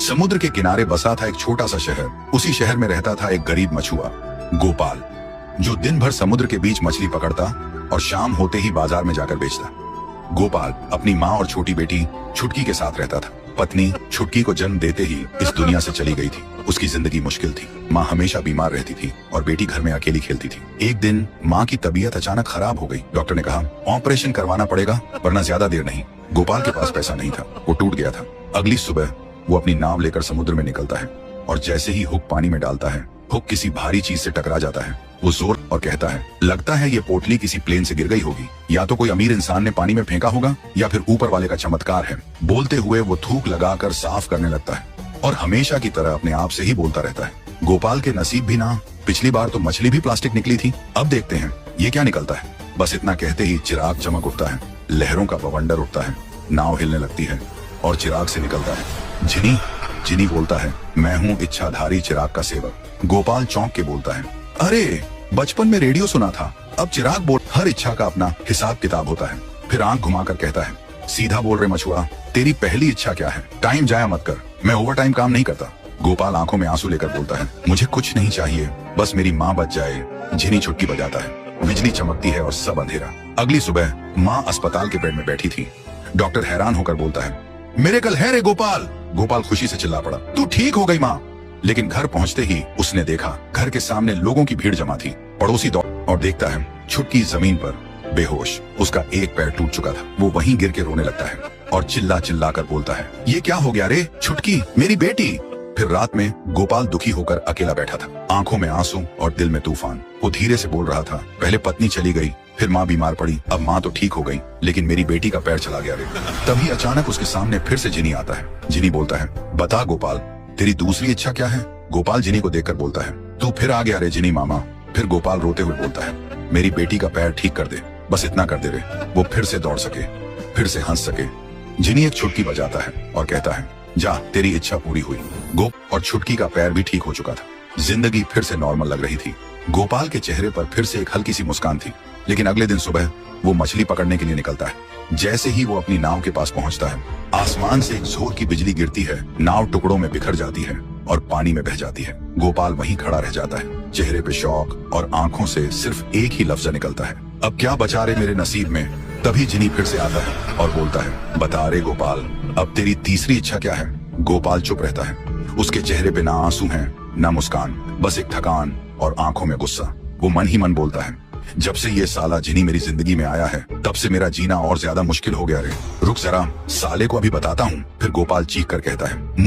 समुद्र के किनारे बसा था एक छोटा सा शहर। उसी शहर में रहता था एक गरीब मछुआ गोपाल, जो दिन भर समुद्र के बीच मछली पकड़ता और शाम होते ही बाजार में जाकर बेचता। गोपाल अपनी माँ और छोटी बेटी छुटकी के साथ रहता था। पत्नी छुटकी को जन्म देते ही इस दुनिया से चली गई थी। उसकी जिंदगी मुश्किल थी। माँ हमेशा बीमार रहती थी और बेटी घर में अकेली खेलती थी। एक दिन माँ की तबीयत अचानक खराब हो गई। डॉक्टर ने कहा ऑपरेशन करवाना पड़ेगा, वरना ज्यादा देर नहीं। गोपाल के पास पैसा नहीं था, वो टूट गया था। अगली सुबह वो अपनी नाव लेकर समुद्र में निकलता है और जैसे ही हुक पानी में डालता है, हुक किसी भारी चीज से टकरा जाता है। वो जोर और कहता है, लगता है ये पोटली किसी प्लेन से गिर गई होगी। या तो कोई अमीर इंसान ने पानी में फेंका होगा या फिर ऊपर वाले का चमत्कार है। बोलते हुए वो थूक लगाकर साफ करने लगता है और हमेशा की तरह अपने आप से ही बोलता रहता है। गोपाल के नसीब भी ना, पिछली बार तो मछली भी प्लास्टिक निकली थी, अब देखते हैं ये क्या निकलता है। बस इतना कहते ही चिराग चमक उठता है, लहरों का बवंडर उठता है, नाव हिलने लगती है और चिराग से निकलता है जिनी। जिनी बोलता है, मैं हूँ इच्छाधारी चिराग का सेवक। गोपाल चौंक के बोलता है, अरे बचपन में रेडियो सुना था, अब चिराग बोल। हर इच्छा का अपना हिसाब किताब होता है। फिर आंख घुमाकर कहता है, सीधा बोल रहे मछुआ, तेरी पहली इच्छा क्या है? टाइम जाया मत कर, मैं ओवर टाइम काम नहीं करता। गोपाल आंखों में आंसू लेकर बोलता है, मुझे कुछ नहीं चाहिए, बस मेरी माँ बच जाए। जिनी चुटकी बजाता है, बिजली चमकती है और सब अंधेरा। अगली सुबह माँ अस्पताल के बेड में बैठी थी। डॉक्टर हैरान होकर बोलता है, मिरेकल है रे गोपाल। गोपाल खुशी से चिल्ला पड़ा, तू ठीक हो गई माँ। लेकिन घर पहुंचते ही उसने देखा घर के सामने लोगों की भीड़ जमा थी। पड़ोसी दौड़ और देखता है छुटकी जमीन पर बेहोश, उसका एक पैर टूट चुका था। वो वहीं गिर के रोने लगता है और चिल्ला चिल्ला कर बोलता है, ये क्या हो गया रे छुटकी, मेरी बेटी। फिर रात में गोपाल दुखी होकर अकेला बैठा था, आंखों में आंसू और दिल में तूफान। वो धीरे से बोल रहा था, पहले पत्नी चली गई, फिर माँ बीमार पड़ी, अब माँ तो ठीक हो गई, लेकिन मेरी बेटी का पैर चला गया रे। तभी अचानक उसके सामने फिर से जिनी आता है। जिनी बोलता है, बता गोपाल, तेरी दूसरी इच्छा क्या है? गोपाल जिनी को देखकर बोलता है, तू फिर आ गया रे जिनी मामा। फिर गोपाल रोते हुए बोलता है, मेरी बेटी का पैर ठीक कर दे, बस इतना कर दे रे, वो फिर से दौड़ सके, फिर से हंस सके। जिनी एक छुटकी बजाता है और कहता है, जा तेरी इच्छा पूरी हुई। गोप और छुटकी का पैर भी ठीक हो चुका था। जिंदगी फिर से नॉर्मल लग रही थी। गोपाल के चेहरे पर फिर से एक हल्की सी मुस्कान थी। लेकिन अगले दिन सुबह वो मछली पकड़ने के लिए निकलता है। जैसे ही वो अपनी नाव के पास पहुंचता है, आसमान से एक जोर की बिजली गिरती है, नाव टुकड़ों में बिखर जाती है और पानी में बह जाती है। गोपाल वहीं खड़ा रह जाता है, चेहरे पे शौक और आंखों से सिर्फ एक ही लफ्ज निकलता है, अब क्या बचा रे मेरे नसीब में। तभी जिनी फिर से आता है और बोलता है, बता रे गोपाल, अब तेरी तीसरी इच्छा क्या है? गोपाल चुप रहता है। उसके चेहरे पे ना आंसू हैं, ना मुस्कान, बस एक थकान और आंखों में गुस्सा। वो मन ही मन बोलता है, जब से ये साला जिनी मेरी जिंदगी में आया है, तब से मेरा जीना और ज्यादा मुश्किल हो गया रे। रुक जरा, साले को अभी बताता हूँ। फिर गोपाल चीख कर कहता है,